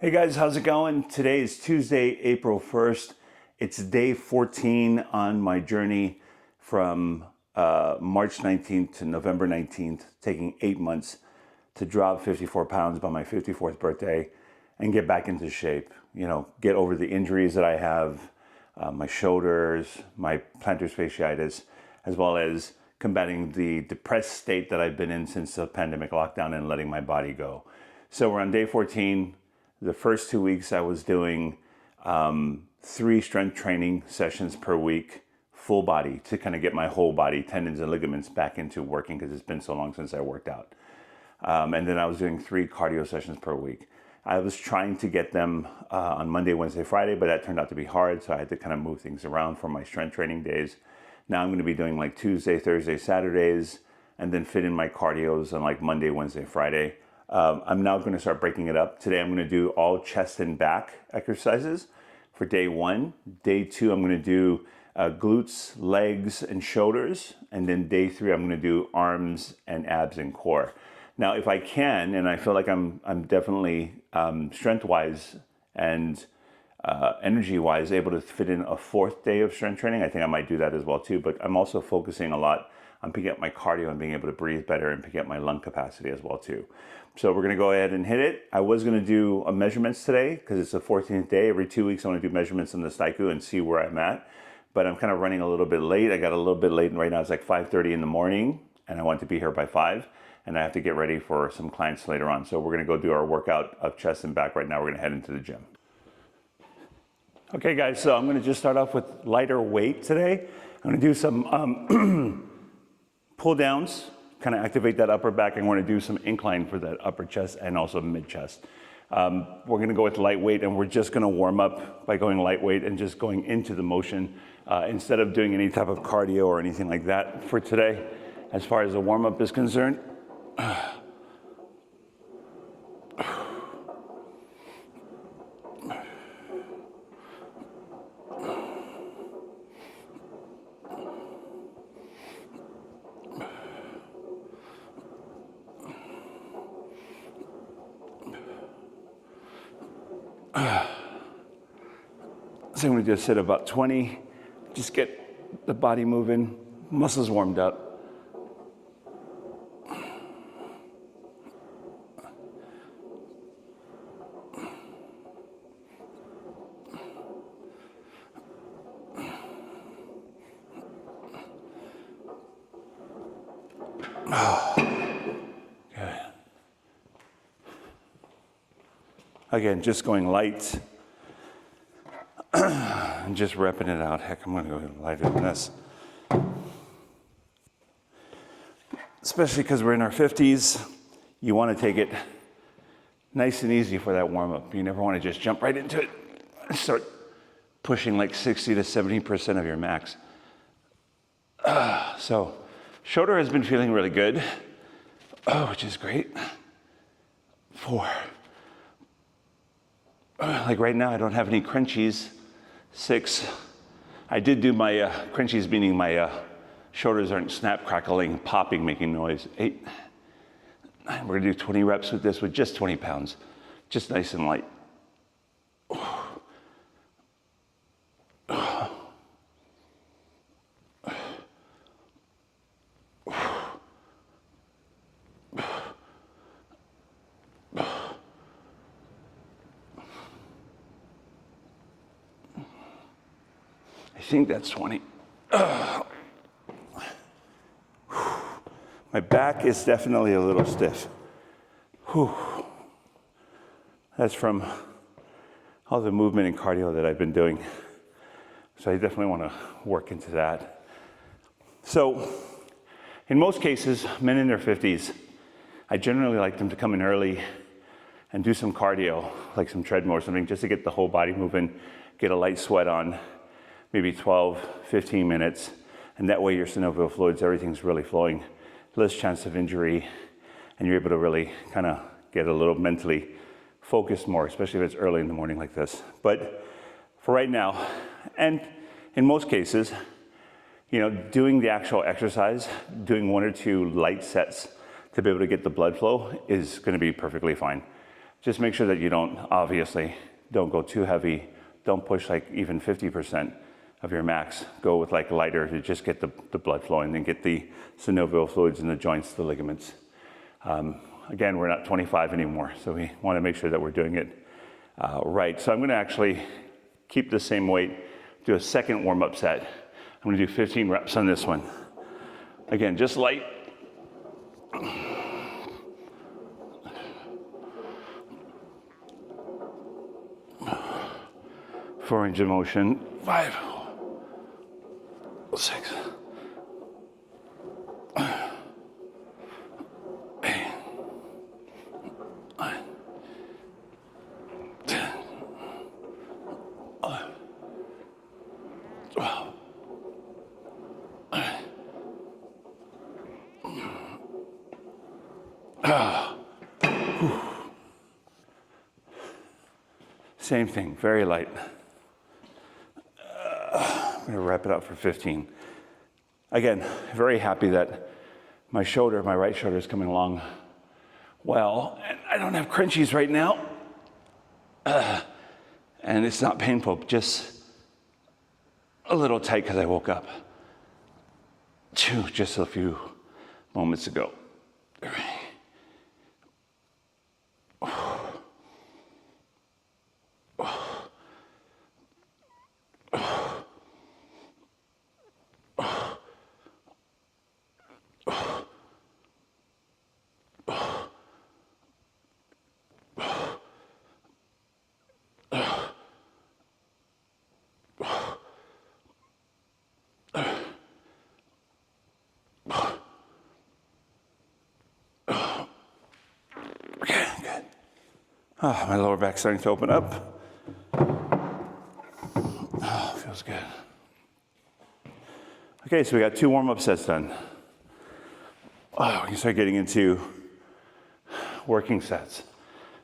Hey guys, how's it going? Today is Tuesday, April 1st. It's day 14 on my journey from March 19th to November 19th, taking 8 months to drop 54 pounds by my 54th birthday and get back into shape. You know, get over the injuries that I have, my shoulders, my plantar fasciitis, as well as combating the depressed state that I've been in since the pandemic lockdown and letting my body go. So we're on day 14. The first 2 weeks I was doing 3 strength training sessions per week, full body, to kind of get my whole body, tendons and ligaments back into working because it's been so long since I worked out. And then I was doing 3 cardio sessions per week. I was trying to get them on Monday, Wednesday, Friday, but that turned out to be hard, so I had to kind of move things around for my strength training days. Now I'm going to be doing like Tuesday, Thursday, Saturdays, and then fit in my cardios on like Monday, Wednesday, Friday. I'm now going to start breaking it up. Today I'm going to do all chest and back exercises for day 1. Day 2 I'm going to do glutes, legs, and shoulders. And then day 3 I'm going to do arms and abs and core. Now if I can, and I feel like I'm definitely strength-wise and energy-wise able to fit in a 4th day of strength training, I think I might do that as well too. But I'm also focusing a lot on picking up my cardio and being able to breathe better and pick up my lung capacity as well too. So we're gonna go ahead and hit it. I was gonna do measurements today because it's the 14th day. Every 2 weeks I wanna do measurements on the Staiku and see where I'm at. But I'm kind of running a little bit late. I got a little bit late and right now it's like 5:30 in the morning and I want to be here by 5 and I have to get ready for some clients later on. So we're gonna go do our workout of chest and back right now. We're gonna head into the gym. Okay guys, so I'm gonna just start off with lighter weight today. I'm gonna do some pull downs, kind of activate that upper back. I'm going to do some incline for that upper chest and also mid chest. We're going to go with lightweight and we're just going to warm up by going lightweight and just going into the motion instead of doing any type of cardio or anything like that for today. As far as the warm up is concerned, so I'm going to just sit about 20, just get the body moving, muscles warmed up. Good. Again, just going light. And just repping it out. Heck, I'm going to go lighter than this. Especially because we're in our 50s, you want to take it nice and easy for that warm up. You never want to just jump right into it and start pushing like 60 to 70% of your max. So shoulder has been feeling really good, which is great. 4. Like right now, I don't have any crunchies. 6. I did do my crunchies, meaning my shoulders aren't snap, crackling, popping, making noise. 8. We're gonna do 20 reps with this with just 20 pounds. Just nice and light. I think that's 20. My back is definitely a little stiff. That's from all the movement and cardio that I've been doing. So I definitely want to work into that. So in most cases, men in their 50s, I generally like them to come in early and do some cardio, like some treadmill or something, just to get the whole body moving, get a light sweat on. Maybe 12, 15 minutes, and that way your synovial fluids, everything's really flowing, less chance of injury, and you're able to really kind of get a little mentally focused more, especially if it's early in the morning like this. But for right now, and in most cases, you know, doing the actual exercise, doing 1 or 2 light sets to be able to get the blood flow is going to be perfectly fine. Just make sure that you don't go too heavy. Don't push like even 50% of your max. Go with like lighter to just get the blood flowing and get the synovial fluids in the joints, the ligaments. Again, we're not 25 anymore, so we want to make sure that we're doing it right. So I'm going to actually keep the same weight, do a second warm-up set. I'm going to do 15 reps on this one. Again, just light. 4 range of motion. 5, 6, 8, 9, 10, 11, 12. Same thing, very light. I'm going to wrap it up for 15. Again, very happy that my right shoulder is coming along well. And I don't have crunchies right now. And it's not painful, just a little tight because I woke up just a few moments ago. Oh, my lower back's starting to open up. Oh, feels good. Okay, so we got 2 warm-up sets done. Oh, we can start getting into working sets.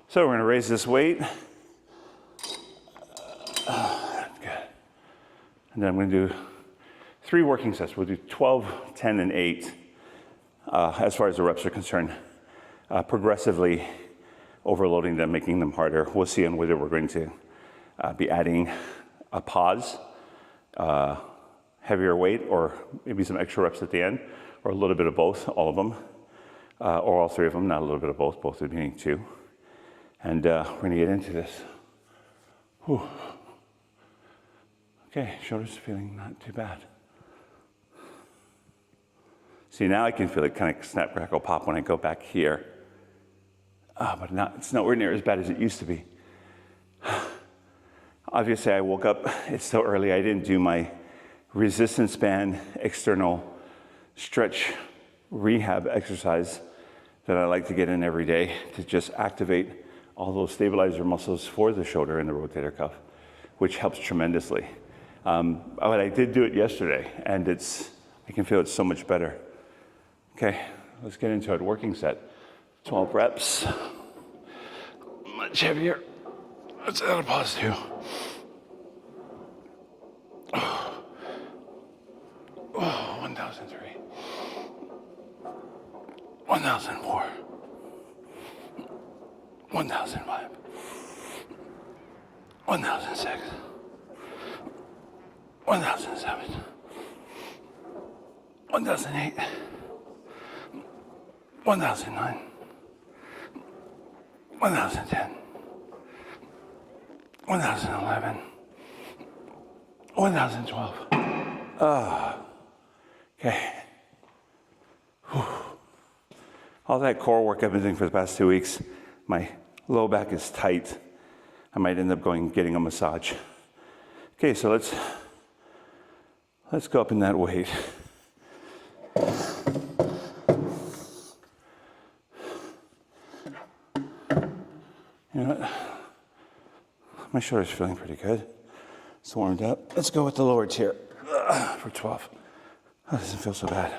So we're going to raise this weight. Good. And then I'm going to do 3 working sets. We'll do 12, 10, and 8 as far as the reps are concerned. Progressively overloading them, making them harder. We'll see on whether we're going to be adding a pause, heavier weight, or maybe some extra reps at the end, or a little bit of both, all of them, or all 3 of them, not a little bit of both would be 2. And we're going to get into this. Whew. Okay, shoulders feeling not too bad. See, now I can feel it kind of snap, crackle, pop when I go back here. But it's nowhere near as bad as it used to be. Obviously, I woke up, it's so early, I didn't do my resistance band external stretch rehab exercise that I like to get in every day to just activate all those stabilizer muscles for the shoulder and the rotator cuff, which helps tremendously. But I did do it yesterday, and I can feel it's so much better. Okay, let's get into it. Working set. 12 reps, much heavier. Let's add a pause too. 1,003, 1,004, 1,005, 1,006, 1,007, 1,008, 1,009, 1,010, 1,011, 1,012. Okay. Whew. All that core work I've been doing for the past 2 weeks, my low back is tight. I might end up getting a massage. Okay, so let's go up in that weight. You know what? My shoulder's feeling pretty good. It's warmed up. Let's go with the lower tier for 12. That doesn't feel so bad.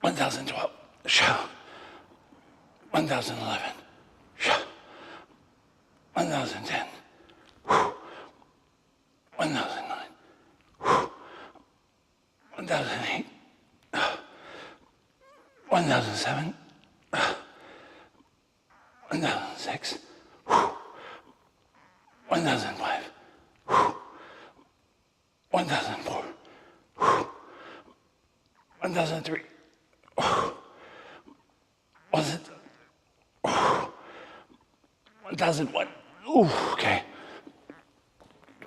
1,012. 1,011. 1,010. 1,009. 1008, 1007, 1006, 1005, 1004, 1003, 1001. Ooh, okay.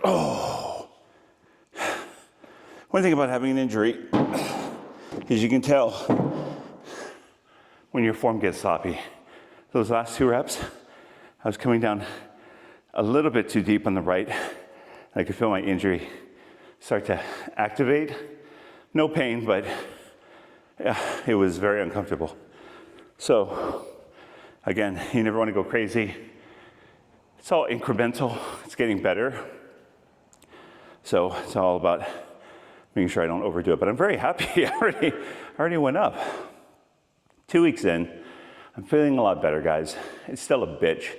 Oh. One thing about having an injury is you can tell when your form gets sloppy. Those last 2 reps, I was coming down a little bit too deep on the right. I could feel my injury start to activate. No pain, but yeah, it was very uncomfortable. So again, you never want to go crazy. It's all incremental. It's getting better. So it's all about making sure I don't overdo it. But I'm very happy. I already went up. 2 weeks in, I'm feeling a lot better, guys. It's still a bitch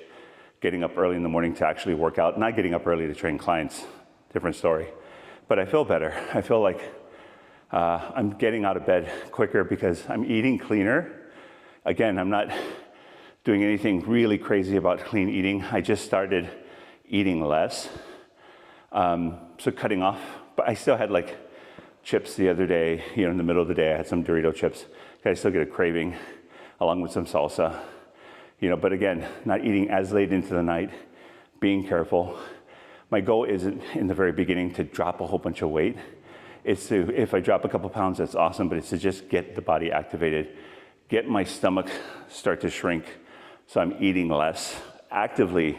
getting up early in the morning to actually work out. Not getting up early to train clients, different story. But I feel better. I feel like I'm getting out of bed quicker because I'm eating cleaner. Again, I'm not doing anything really crazy about clean eating. I just started eating less. So cutting off, but I still had like chips the other day, in the middle of the day, I had some Dorito chips. I still get a craving along with some salsa, but again, not eating as late into the night, being careful. My goal isn't in the very beginning to drop a whole bunch of weight. It's to, if I drop a couple pounds, that's awesome, but it's to just get the body activated, get my stomach start to shrink so I'm eating less, actively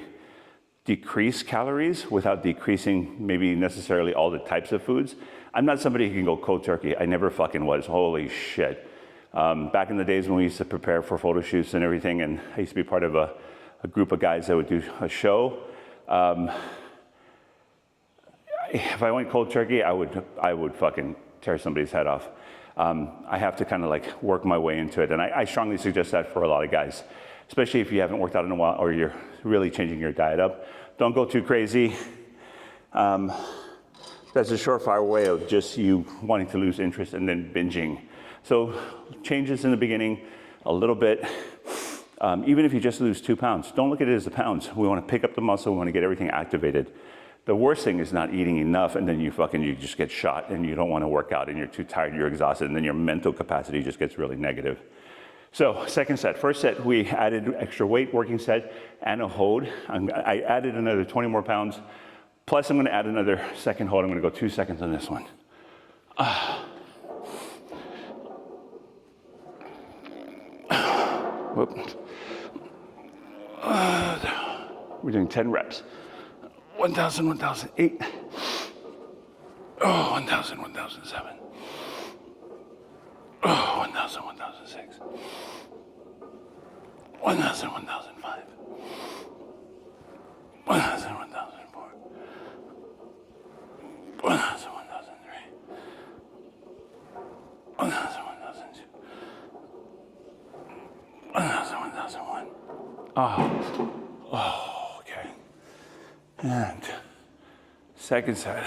decrease calories without decreasing maybe necessarily all the types of foods. I'm not somebody who can go cold turkey. I never fucking was. Holy shit. Back in the days when we used to prepare for photo shoots and everything, and I used to be part of a group of guys that would do a show. If I went cold turkey, I would fucking tear somebody's head off. I have to kind of like work my way into it. And I strongly suggest that for a lot of guys, especially if you haven't worked out in a while or you're really changing your diet up. Don't go too crazy. That's a surefire way of just you wanting to lose interest and then binging. So changes in the beginning, a little bit. Even if you just lose 2 pounds, don't look at it as the pounds. We want to pick up the muscle. We want to get everything activated. The worst thing is not eating enough and then you just get shot and you don't want to work out and you're too tired, you're exhausted, and then your mental capacity just gets really negative. So second set. First set, we added extra weight, working set, and a hold. I added another 20 more pounds. Plus, I'm going to add another second hold. I'm going to go 2 seconds on this one. Whoop. We're doing 10 reps. 1,000, 1,008. Oh, 1,000, 1,007. Oh, 1,000, 1,006. 1,000, 1,005. 1,000, 1,004. 1,000, 1,003. 1,000, 1,002. 1,000, 1,001. Oh, okay. And second set.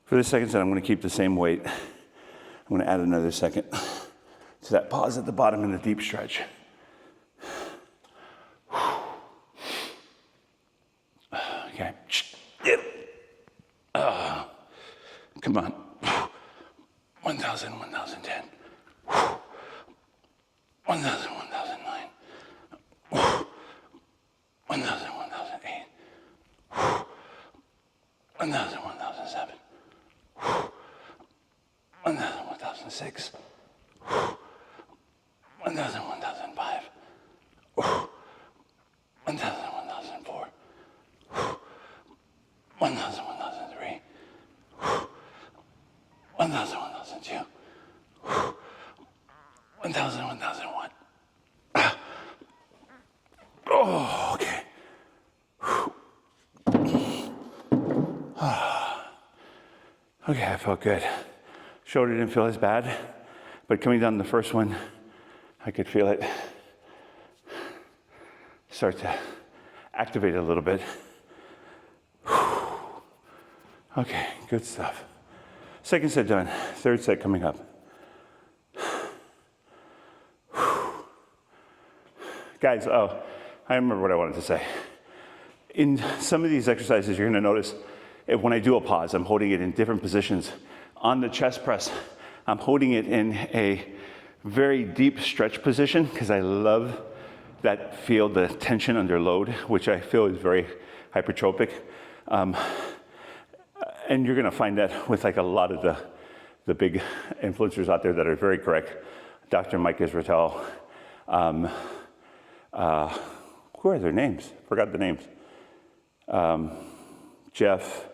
For the second set, I'm going to keep the same weight. I'm going to add another second to that pause at the bottom in the deep stretch. Okay. Come on. 1,000, 1,010. 1,000, 1,009. 1,000, 1,008. 1,000, 1,007. 1,000, 1,006. 1,000, 1,005. 1,000, 1,004. 1,000, 1,003. 1,000, 1,002. 1,000, 1,001. Oh, okay. Okay, I felt good. Shoulder didn't feel as bad. But coming down the first one, I could feel it start to activate a little bit. Okay, good stuff. Second set done, third set coming up. Guys, I remember what I wanted to say. In some of these exercises, you're gonna notice when I do a pause, I'm holding it in different positions. On the chest press, I'm holding it in a very deep stretch position because I love that feel, the tension under load, which I feel is very hypertrophic. And you're gonna find that with like a lot of the big influencers out there that are very correct. Dr. Mike Israetel, who are their names? Forgot the names. Jeff,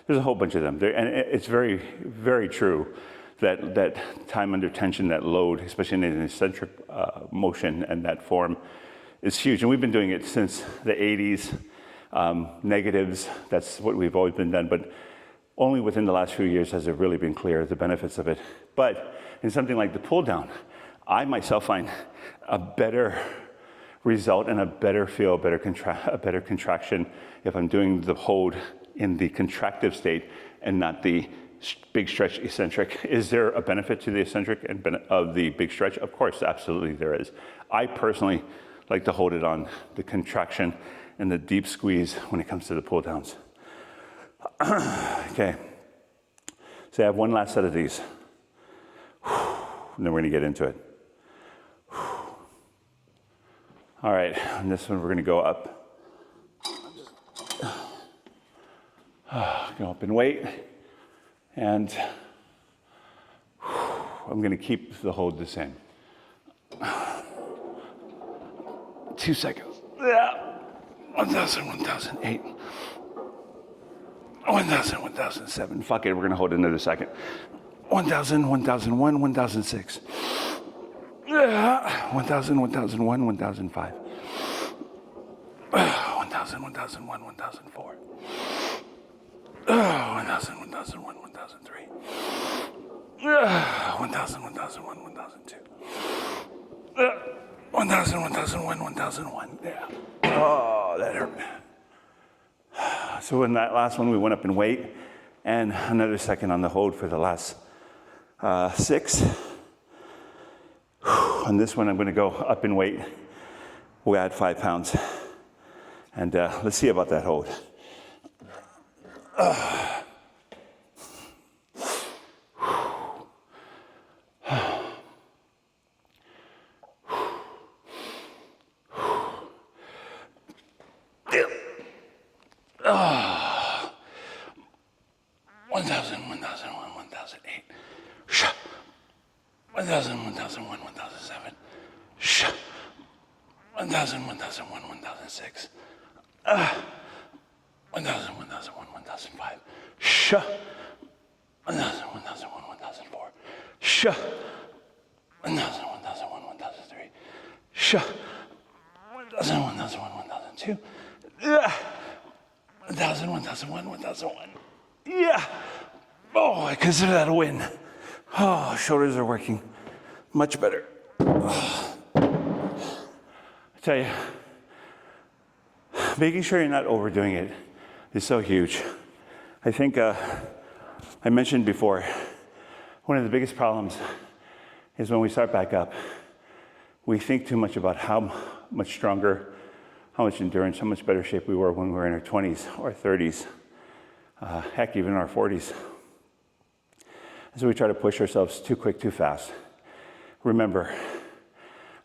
there's a whole bunch of them. And it's very, very true that time under tension, that load, especially in an eccentric motion and that form, is huge. And we've been doing it since the 80s. Negatives, that's what we've always been done. But only within the last few years has it really been clear, the benefits of it. But in something like the pull down, I myself find a better result and a better feel, a better contraction if I'm doing the hold in the contractive state and not the big stretch eccentric. Is there a benefit to the eccentric and of the big stretch? Of course, absolutely there is. I personally like to hold it on the contraction and the deep squeeze when it comes to the pull downs. Okay, so I have one last set of these. And then we're gonna get into it. All right, on this one we're gonna go up. Go up in weight. And I'm gonna keep the hold the same. 2 seconds. 1,000, 1,008. 1,000, 1,007. Fuck it, we're gonna hold another second. 1,000, 1,001, 1,006. 1,000, 1,001, 1,005. 1,000, 1,001, 1,004. 1,000, 1,001, 1,003. 1,000, 1,001, 1,002. 1,000, 1,001, 1,001. Yeah. Oh, that hurt. So in that last one, we went up in weight, and another second on the hold for the last 6. On this one, I'm going to go up in weight. We'll add 5 pounds. And let's see about that hold. Oh. 1,000, 1,001, 1,008. 1,000, 1,001, 1,007. 1,000, 1,001, 1,006. 1,000, 1,001, 1,005. 1,000, 1,001, 1,004. 1,000, 1,001, 1,003. 1,000, 1,001, 1,002. 1,000, 1,001, 1,001. Yeah. Oh, I consider that a win. Oh, shoulders are working much better. Oh. I tell you, making sure you're not overdoing it is so huge. I think I mentioned before, one of the biggest problems is when we start back up, we think too much about how much stronger, how much endurance, how much better shape we were when we were in our 20s or 30s, heck, even our 40s. And so we try to push ourselves too quick, too fast. Remember,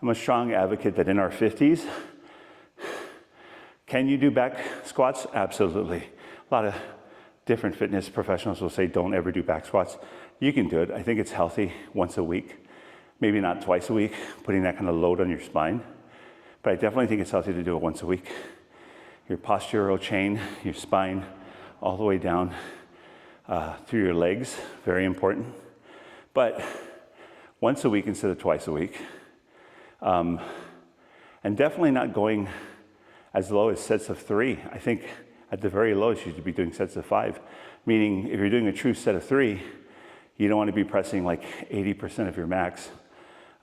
I'm a strong advocate that in our 50s, can you do back squats? Absolutely. A lot of different fitness professionals will say don't ever do back squats. You can do it. I think it's healthy once a week, maybe not twice a week, putting that kind of load on your spine. But I definitely think it's healthy to do it once a week. Your postural chain, your spine, all the way down through your legs, very important. But once a week instead of twice a week. And definitely not going as low as sets of 3. I think at the very lowest, you should be doing sets of 5. Meaning, if you're doing a true set of 3, you don't want to be pressing like 80% of your max.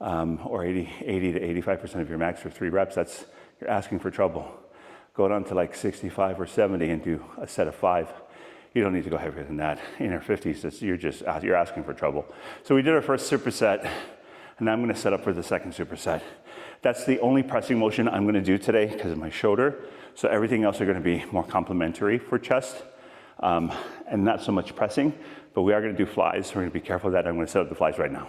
or 80 to 85% of your max for 3 reps, you're asking for trouble. Go down to like 65 or 70 and do a set of 5. You don't need to go heavier than that. In your 50s, you're asking for trouble. So we did our first superset, and now I'm going to set up for the second superset. That's the only pressing motion I'm going to do today because of my shoulder. So everything else are going to be more complementary for chest, and not so much pressing. But we are going to do flies. So we're going to be careful of that. I'm going to set up the flies right now.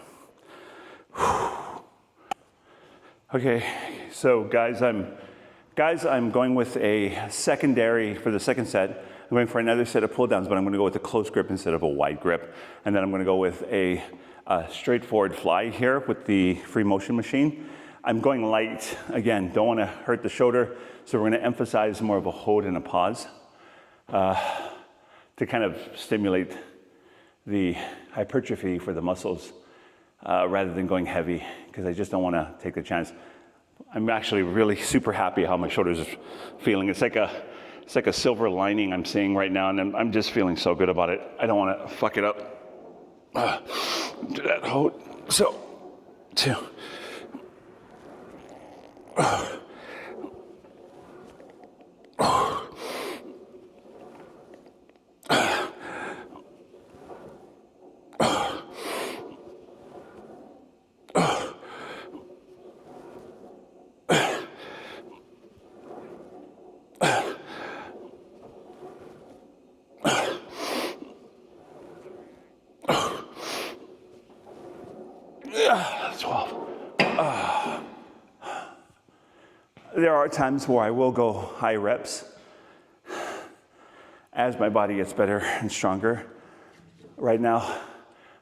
Okay, so guys, I'm going with a secondary for the second set. I'm going for another set of pull downs, but I'm going to go with a close grip instead of a wide grip. And then I'm going to go with a straightforward fly here with the free motion machine. I'm going light. Again, don't want to hurt the shoulder. So we're going to emphasize more of a hold and a pause to kind of stimulate the hypertrophy for the muscles rather than going heavy, because I just don't want to take the chance. I'm actually really super happy how my shoulders are feeling. It's like a silver lining I'm seeing right now, and I'm just feeling so good about it. I don't want to fuck it up. Do that hold. So, 2. 12. There are times where I will go high reps as my body gets better and stronger. Right now,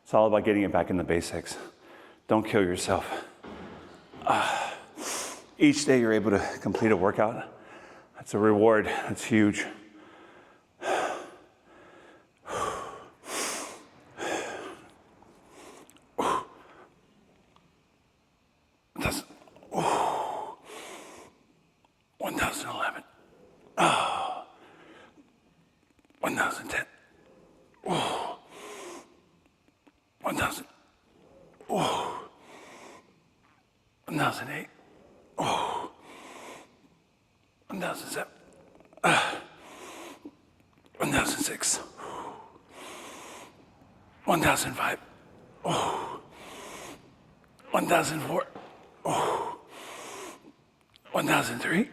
it's all about getting it back in the basics. Don't kill yourself. Each day you're able to complete a workout, that's a reward. That's huge. That's 1,011. 1,010. 1,000. 1,008. 1,007. 1,006. 1,005. 1,004. 1,003.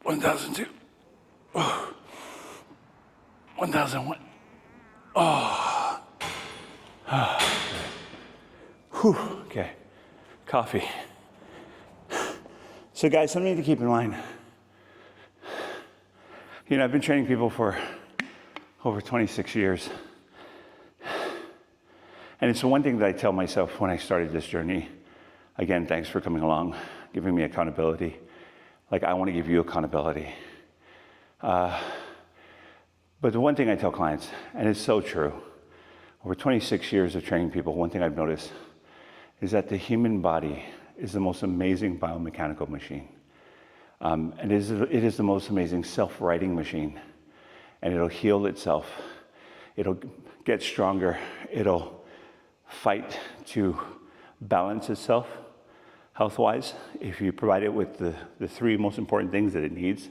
1,002. 1,001. Okay. Coffee. So guys, something to keep in mind. You know, I've been training people for over 26 years. And it's the one thing that I tell myself when I started this journey. Again, thanks for coming along, giving me accountability. Like, I want to give you accountability. But the one thing I tell clients, and it's so true, over 26 years of training people, one thing I've noticed is that the human body is the most amazing biomechanical machine. And it is the most amazing self-righting machine. And it'll heal itself. It'll get stronger. It'll fight to balance itself health-wise if you provide it with the 3 most important things that it needs,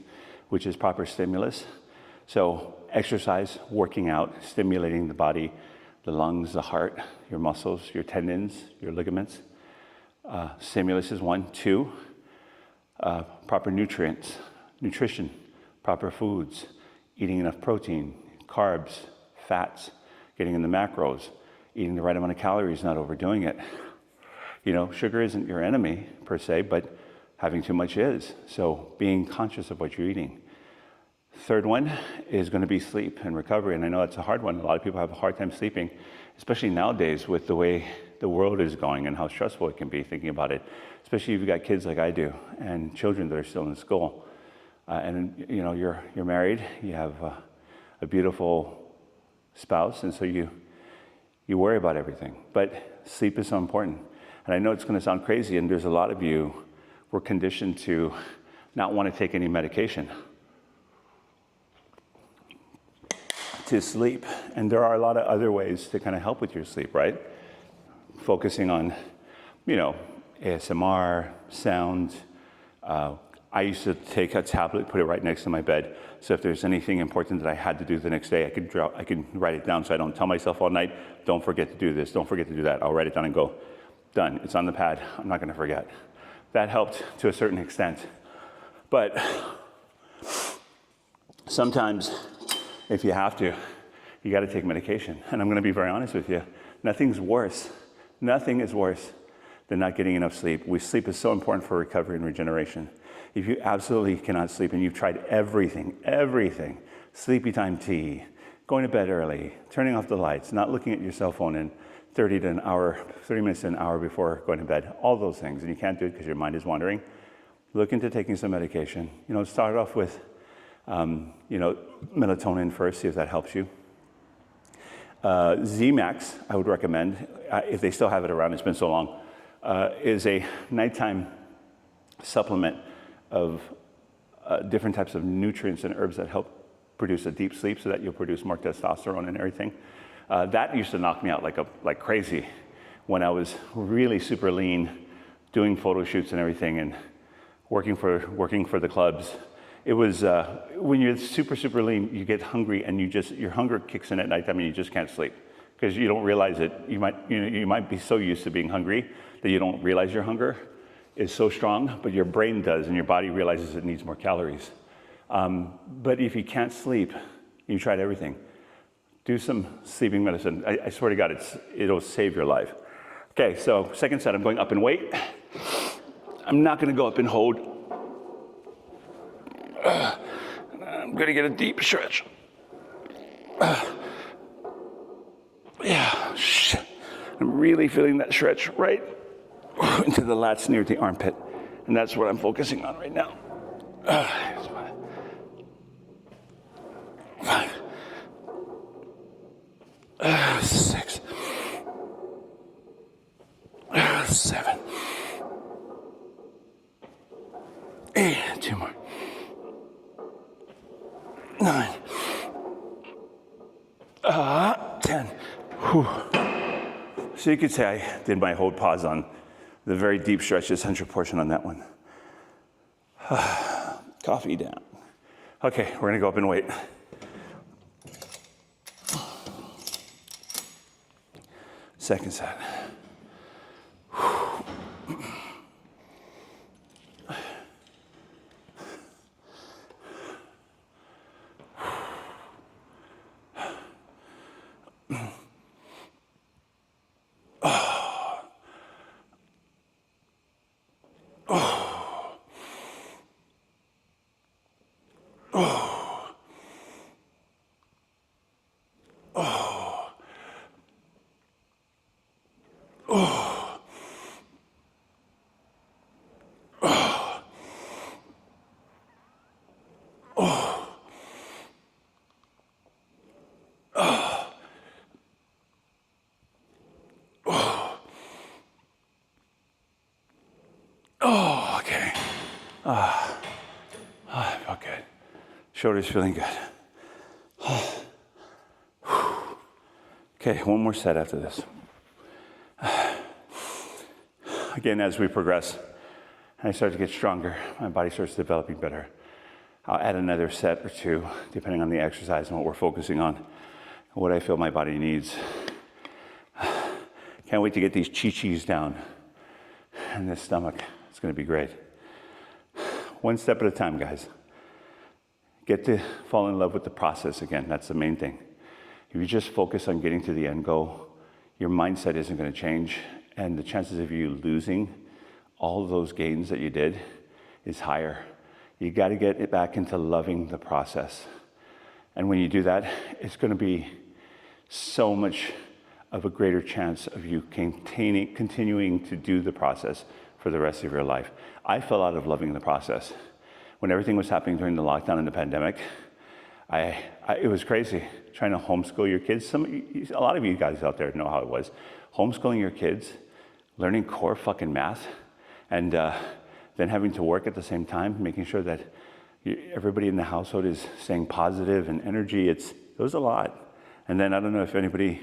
which is proper stimulus. So exercise, working out, stimulating the body, the lungs, the heart, your muscles, your tendons, your ligaments. Stimulus is 1. 2, proper nutrition, proper foods, eating enough protein, carbs, fats, getting in the macros, eating the right amount of calories, not overdoing it. You know, sugar isn't your enemy per se, but having too much is. So being conscious of what you're eating. Third one is going to be sleep and recovery. And I know that's a hard one. A lot of people have a hard time sleeping, especially nowadays with the way the world is going and how stressful it can be thinking about it, especially if you've got kids like I do and children that are still in school. And you know, you're married, you have a beautiful spouse, and so you worry about everything. But sleep is so important. And I know it's going to sound crazy, and there's a lot of you were conditioned to not want to take any medication to sleep. And there are a lot of other ways to kind of help with your sleep, right? focusing on, ASMR, sound. I used to take a tablet, put it right next to my bed. So if there's anything important that I had to do the next day, I could write it down so I don't tell myself all night, don't forget to do this, don't forget to do that. I'll write it down and go, done. It's on the pad. I'm not going to forget. That helped to a certain extent. But sometimes, if you have to, you got to take medication. And I'm going to be very honest with you. Nothing is worse than not getting enough sleep. Sleep is so important for recovery and regeneration. If you absolutely cannot sleep and you've tried everything, sleepy time tea, going to bed early, turning off the lights, not looking at your cell phone in 30 minutes to an hour before going to bed, all those things, and you can't do it because your mind is wandering, look into taking some medication. Start off with, melatonin first, see if that helps you. Z-Max, I would recommend, if they still have it around, it's been so long, is a nighttime supplement of different types of nutrients and herbs that help produce a deep sleep so that you'll produce more testosterone and everything. That used to knock me out like crazy when I was really super lean, doing photo shoots and everything and working for the clubs. It was, when you're super, super lean, you get hungry and your hunger kicks in at nighttime and you just can't sleep because you don't realize it. You might be so used to being hungry that you don't realize your hunger is so strong, but your brain does and your body realizes it needs more calories. But if you can't sleep, you tried everything, do some sleeping medicine. I swear to God, it'll save your life. Okay, so second set, I'm going up in weight. I'm not gonna go up and hold. I'm gonna get a deep stretch. Yeah, shit. I'm really feeling that stretch right into the lats near the armpit. And that's what I'm focusing on right now. 5, 6, 7, 8, 2 more. 9, 10. Whew. So you could say I did my hold pause on the very deep stretch, the central portion on that one. Coffee down. Okay, we're gonna go up and wait. Second set. Oh, okay. I felt good. Shoulders feeling good. Okay, one more set after this. Again, as we progress, and I start to get stronger, my body starts developing better. I'll add another set or two, depending on the exercise and what we're focusing on, and what I feel my body needs. Can't wait to get these chi-chis down in this stomach. It's gonna be great. One step at a time, guys. Get to fall in love with the process again. That's the main thing. If you just focus on getting to the end goal, your mindset isn't gonna change, and the chances of you losing all of those gains that you did is higher. You gotta get it back into loving the process. And when you do that, it's gonna be so much of a greater chance of you continuing to do the process for the rest of your life. I fell out of loving the process. When everything was happening during the lockdown and the pandemic, it was crazy trying to homeschool your kids. A lot of you guys out there know how it was. Homeschooling your kids, learning core fucking math, and then having to work at the same time, making sure that everybody in the household is staying positive and energy. It was a lot. And then I don't know if anybody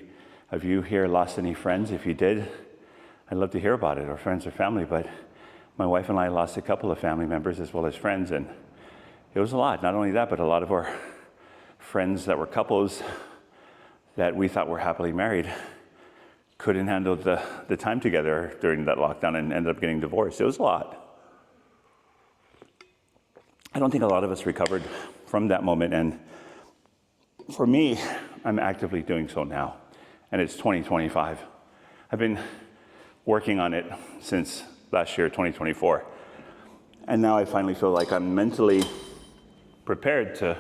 of you here lost any friends. If you did, I'd love to hear about it, or friends or family, but my wife and I lost a couple of family members as well as friends, and it was a lot. Not only that, but a lot of our friends that were couples that we thought were happily married couldn't handle the time together during that lockdown and ended up getting divorced. It was a lot. I don't think a lot of us recovered from that moment, and for me, I'm actively doing so now, and it's 2025. I've been working on it since last year, 2024, and now I finally feel like I'm mentally prepared to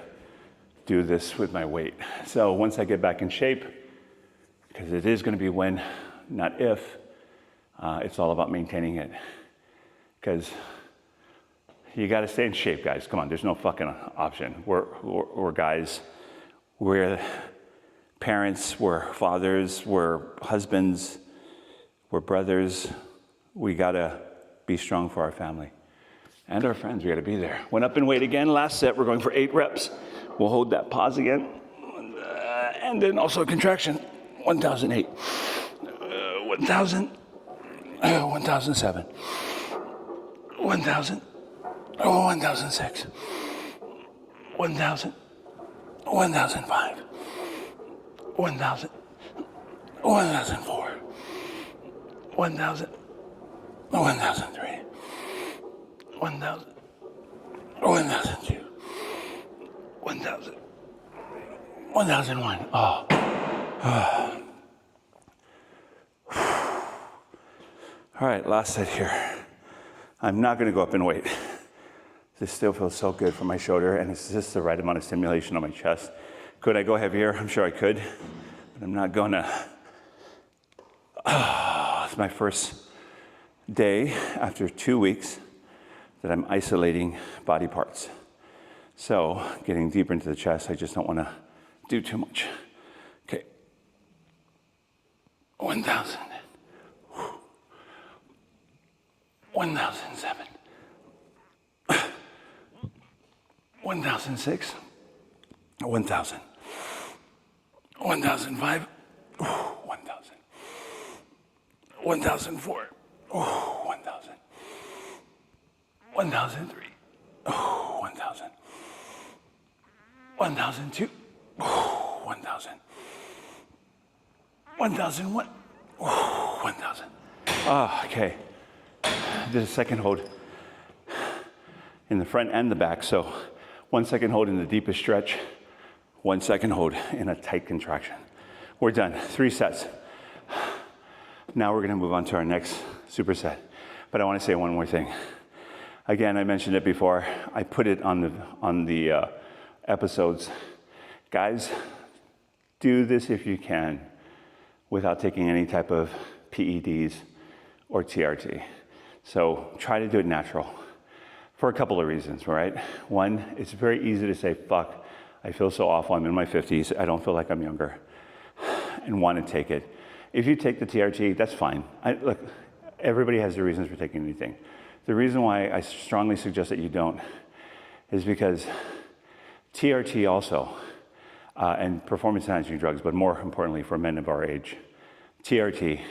do this with my weight. So once I get back in shape, because it is going to be when, not if, it's all about maintaining it, because you got to stay in shape, guys. Come on, there's no fucking option. We're guys, we're parents, we're fathers, we're husbands, we're brothers. We got to be strong for our family and our friends. We got to be there. Went up in weight again. Last set, we're going for 8 reps. We'll hold that pause again. And then also a contraction. 1,008. 1,000. 1,007. 1,000. 1,006. 1,000. 1,005. 1,000. 1,004. 1,000. 1,003. 1,000. 1,002. 1,000. 1,001. Oh. All right, last set here. I'm not going to go up in weight. This still feels so good for my shoulder, and it's just the right amount of stimulation on my chest. Could I go heavier? I'm sure I could, but I'm not going to. It's my first day after 2 weeks that I'm isolating body parts. So getting deeper into the chest, I just don't want to do too much. Okay. 1,000. 1,007. 1,006. 1,000. 1,005. 1,000. 1,004. 1,000. 1,003. 1,000. 1,002. 1,000. 1,001. 1,000. Okay. Did a second hold in the front and the back. So 1 second hold in the deepest stretch, 1 second hold in a tight contraction. We're done. 3 sets. Now we're going to move on to our next superset. But I want to say one more thing. Again, I mentioned it before. I put it on the episodes. Guys, do this if you can without taking any type of PEDs or TRT. So try to do it natural for a couple of reasons, right? One, it's very easy to say, fuck, I feel so awful. I'm in my 50s. I don't feel like I'm younger, and want to take it. If you take the TRT, that's fine. Look, everybody has their reasons for taking anything. The reason why I strongly suggest that you don't is because TRT also, and performance enhancing drugs, but more importantly for men of our age, TRT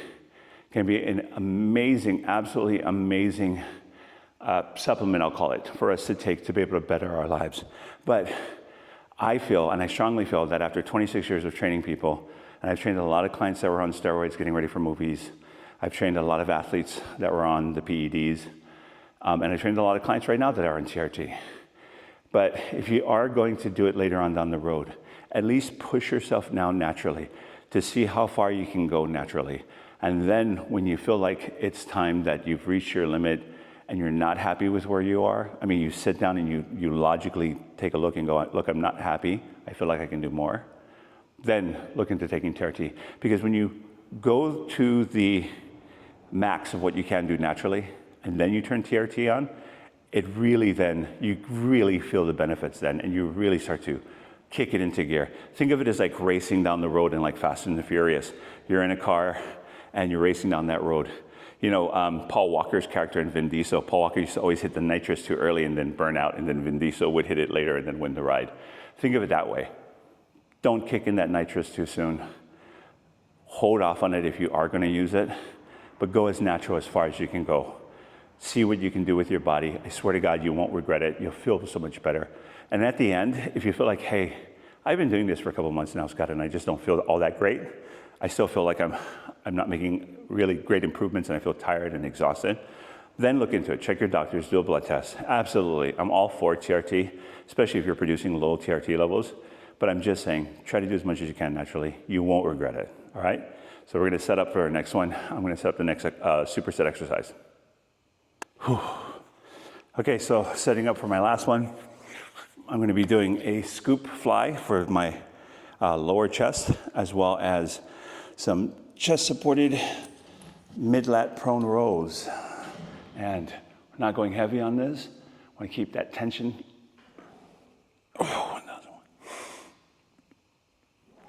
can be an amazing, absolutely amazing supplement, I'll call it, for us to take to be able to better our lives. But I feel, and I strongly feel, that after 26 years of training people, and I've trained a lot of clients that were on steroids getting ready for movies, I've trained a lot of athletes that were on the PEDs, and I trained a lot of clients right now that are on TRT. But if you are going to do it later on down the road, at least push yourself now naturally to see how far you can go naturally. And then when you feel like it's time that you've reached your limit and you're not happy with where you are, I mean, you sit down and you logically take a look and go, look, I'm not happy. I feel like I can do more. Then look into taking TRT. Because when you go to the max of what you can do naturally, and then you turn TRT on, it really then, you really feel the benefits then, and you really start to kick it into gear. Think of it as like racing down the road in like Fast and the Furious. You're in a car and you're racing down that road. You know, Paul Walker's character in Vin Diesel, Paul Walker used to always hit the nitrous too early and then burn out, and then Vin Diesel would hit it later and then win the ride. Think of it that way. Don't kick in that nitrous too soon. Hold off on it if you are going to use it, but go as natural as far as you can go. See what you can do with your body. I swear to God, you won't regret it. You'll feel so much better. And at the end, if you feel like, hey, I've been doing this for a couple of months now, Scott, and I just don't feel all that great. I still feel like I'm not making really great improvements and I feel tired and exhausted. Then look into it. Check your doctors, do a blood test. Absolutely. I'm all for TRT, especially if you're producing low TRT levels. But I'm just saying, try to do as much as you can naturally. You won't regret it, all right? So we're gonna set up for our next one. I'm gonna set up the next superset exercise. Whew. Okay, so setting up for my last one, I'm gonna be doing a scoop fly for my lower chest, as well as some chest supported mid-lat prone rows. And we're not going heavy on this. I want to keep that tension. Oh, another one.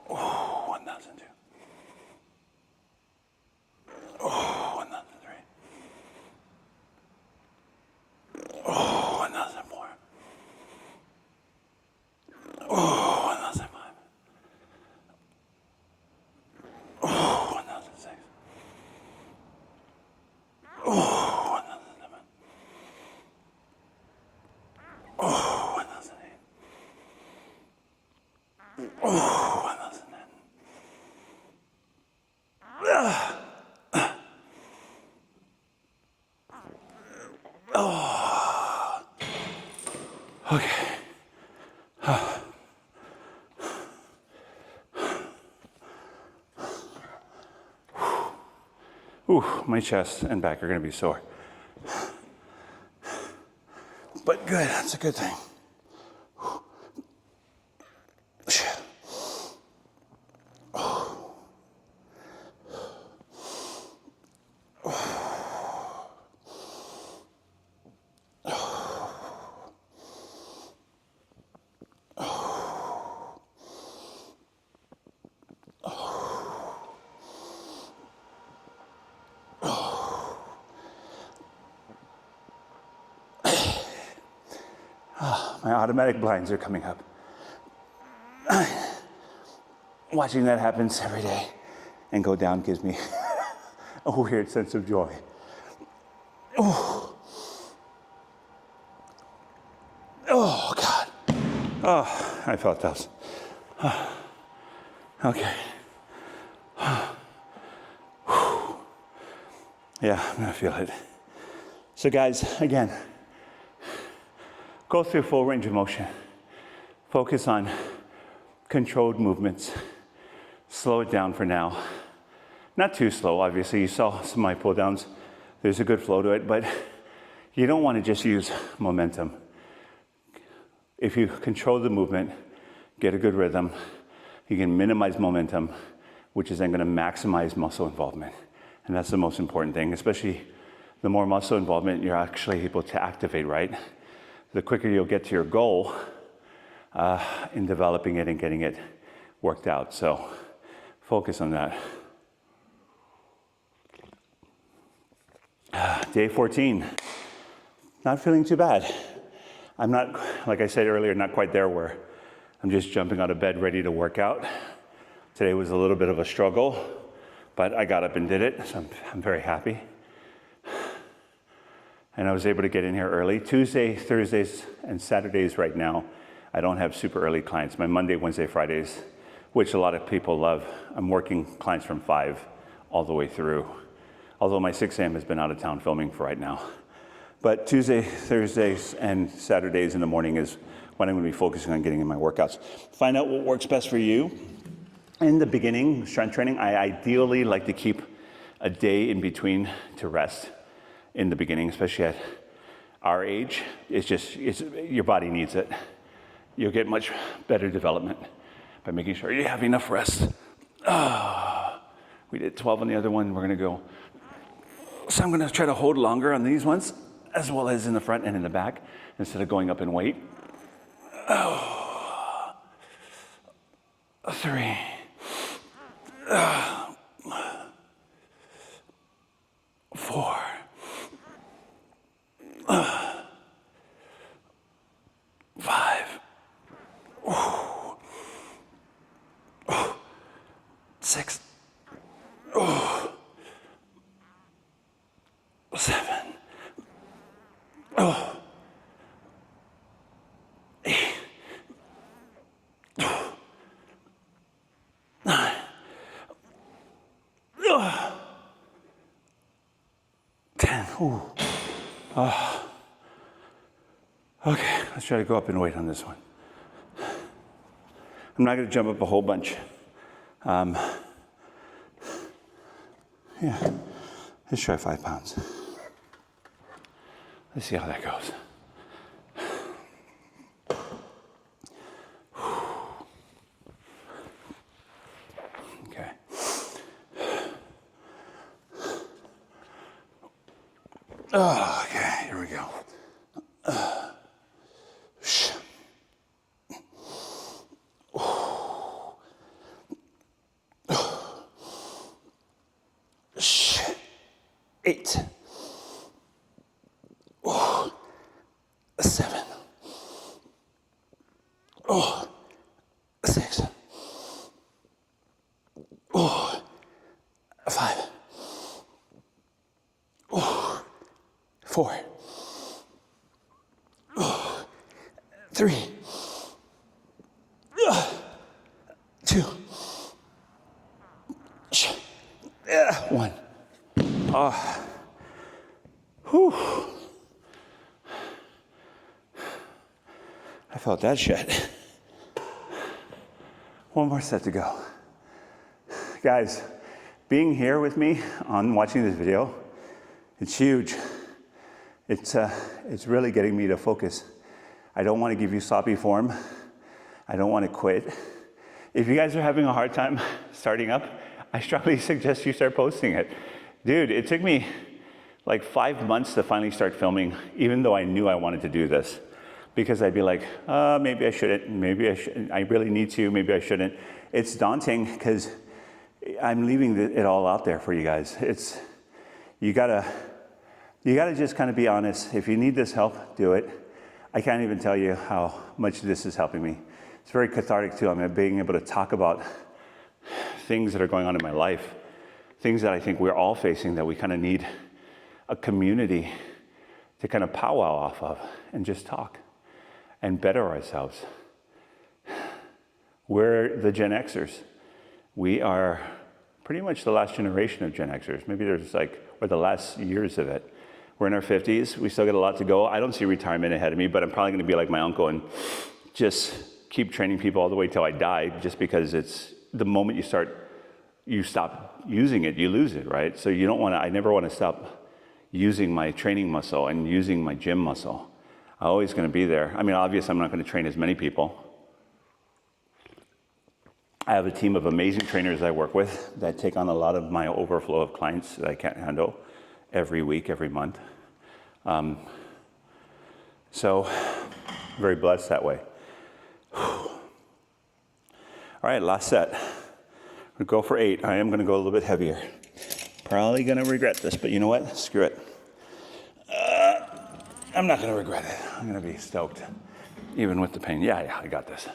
Oh, 1,002. Oh, 1,003. Oh, 1,004. Oh, 1,005. Oh, 1,006. Oh, 1,007. Oh, 1,008. Oh, 1,010. Oh. Okay. Ooh, my chest and back are going to be sore. But good, that's a good thing. My automatic blinds are coming up. Watching that happens every day and go down gives me a weird sense of joy. Oh, oh God. Oh, I felt those. Okay. Yeah, I'm gonna feel it. So guys, again, go through full range of motion. Focus on controlled movements. Slow it down for now. Not too slow, obviously. You saw some of my pull downs. There's a good flow to it, but you don't want to just use momentum. If you control the movement, get a good rhythm, you can minimize momentum, which is then going to maximize muscle involvement. And that's the most important thing, especially the more muscle involvement you're actually able to activate, right? The quicker you'll get to your goal in developing it and getting it worked out. So focus on that. Day 14, not feeling too bad. I'm not, like I said earlier, not quite there where I'm just jumping out of bed ready to work out. Today was a little bit of a struggle, but I got up and did it, so I'm very happy. And I was able to get in here early. Tuesday, Thursdays, and Saturdays right now, I don't have super early clients. My Monday, Wednesday, Fridays, which a lot of people love, I'm working clients from 5 all the way through. Although my 6 a.m. has been out of town filming for right now. But Tuesday, Thursdays, and Saturdays in the morning is when I'm going to be focusing on getting in my workouts. Find out what works best for you. In the beginning, strength training, I ideally like to keep a day in between to rest in the beginning, especially at our age. Your body needs it. You'll get much better development by making sure you have enough rest. We did 12 on the other one. We're going to go. So I'm going to try to hold longer on these ones, as well as in the front and in the back, instead of going up in weight. 3. 4. 5. 6. 7, 8, 9, 10. Ooh. Okay, let's try to go up in weight on this one. I'm not going to jump up a whole bunch. Yeah, let's try 5 pounds. Let's see how that goes. Okay. Oh, okay, here we go. Eight. 7. 6. 5. 4. 3. 2. 1. Whew. I felt that shit. One more set to go. Guys, being here with me on watching this video, it's huge. It's really getting me to focus. I don't want to give you sloppy form. I don't want to quit. If you guys are having a hard time starting up, I strongly suggest you start posting it. Dude, it took me like 5 months to finally start filming, even though I knew I wanted to do this. Because I'd be like, maybe I shouldn't, maybe I shouldn't, I really need to, maybe I shouldn't. It's daunting because I'm leaving it all out there for you guys. You gotta just kind of be honest. If you need this help, do it. I can't even tell you how much this is helping me. It's very cathartic too. I'm being able to talk about things that are going on in my life, things that I think we're all facing, that we kind of need a community to kind of powwow off of and just talk and better ourselves. We're the Gen Xers. We are pretty much the last generation of Gen Xers. Maybe we're the last years of it. We're in our 50s. We still got a lot to go. I don't see retirement ahead of me, but I'm probably going to be like my uncle and just keep training people all the way till I die, just because it's the moment you stop using it, you lose it, right? So I never want to stop using my training muscle and using my gym muscle. I'm always going to be there. I mean, obviously, I'm not going to train as many people. I have a team of amazing trainers I work with that take on a lot of my overflow of clients that I can't handle every week, every month. So, very blessed that way. All right, last set. We'll go for 8. I am going to go a little bit heavier. Probably going to regret this, but you know what? Screw it. I'm not going to regret it. I'm going to be stoked, even with the pain. Yeah, I got this.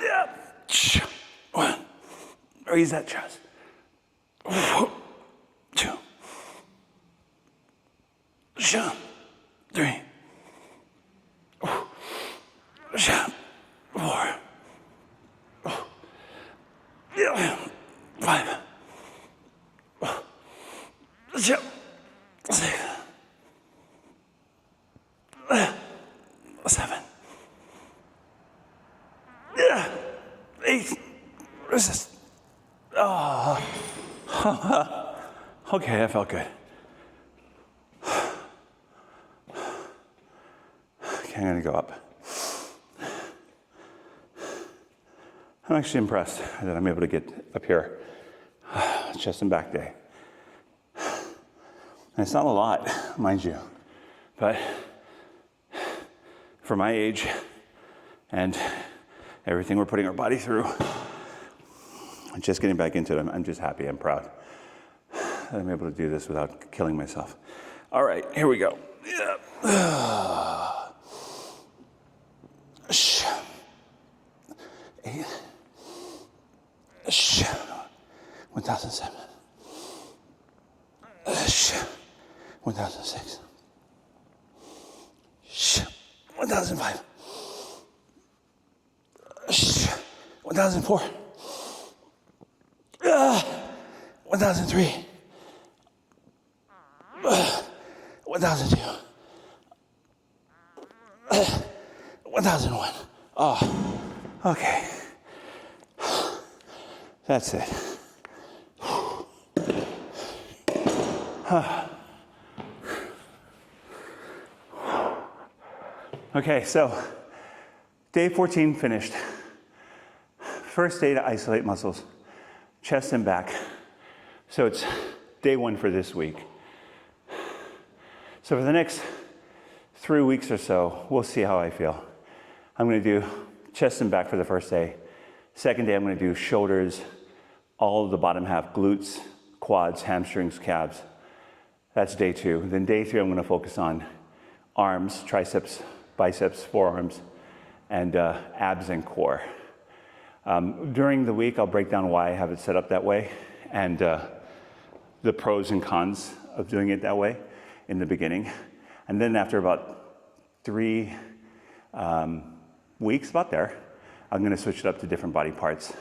Yeah. 1. Raise that chest. 2. 3. 4. 5. 6. 7. 8. Resist. Oh. Okay, that felt good. Okay, I'm going to go up. I'm actually impressed that I'm able to get up here. Chest and back day. And it's not a lot, mind you, but for my age and everything we're putting our body through, just getting back into it, I'm just happy, I'm proud that I'm able to do this without killing myself. All right, here we go. 8. 1007. 9. 1006. 1005. 1004. 1003. 1002. 1001. Oh, okay. That's it. Okay, so day 14 finished. First day to isolate muscles, chest and back. So it's day 1 for this week. So for the next 3 weeks or so, we'll see how I feel. I'm gonna do chest and back for the first day. Second day, I'm gonna do shoulders, all of the bottom half, glutes, quads, hamstrings, calves. That's day 2. Then day 3, I'm gonna focus on arms, triceps, biceps, forearms, and abs and core. During the week, I'll break down why I have it set up that way and the pros and cons of doing it that way in the beginning. And then after about 3 weeks, about there, I'm gonna switch it up to different body parts.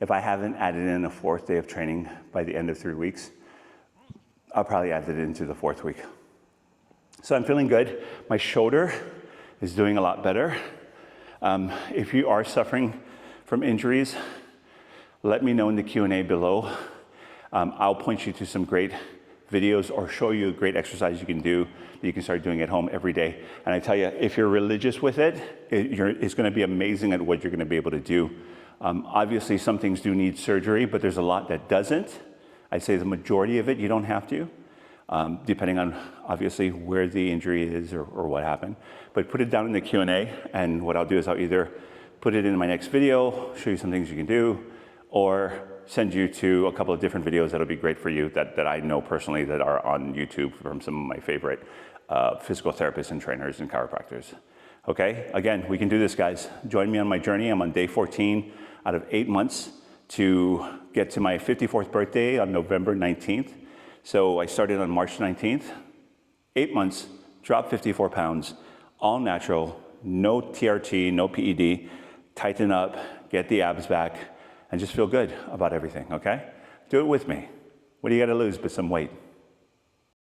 If I haven't added in a 4th day of training by the end of 3 weeks, I'll probably add it into the 4th week. So I'm feeling good. My shoulder is doing a lot better. If you are suffering from injuries, let me know in the Q&A below. I'll point you to some great videos or show you a great exercise you can do that you can start doing at home every day. And I tell you, if you're religious with it, it's gonna be amazing at what you're gonna be able to do. Obviously, some things do need surgery, but there's a lot that doesn't. I'd say the majority of it, you don't have to, depending on, obviously, where the injury is or what happened. But put it down in the Q&A, and what I'll do is I'll either put it in my next video, show you some things you can do, or send you to a couple of different videos that'll be great for you that I know personally that are on YouTube from some of my favorite physical therapists and trainers and chiropractors. Okay, again, we can do this, guys. Join me on my journey. I'm on day 14 out of 8 months to get to my 54th birthday on November 19th. So I started on March 19th, 8 months, dropped 54 pounds, all natural, no TRT, no PED, tighten up, get the abs back, and just feel good about everything, okay? Do it with me. What do you gotta lose but some weight?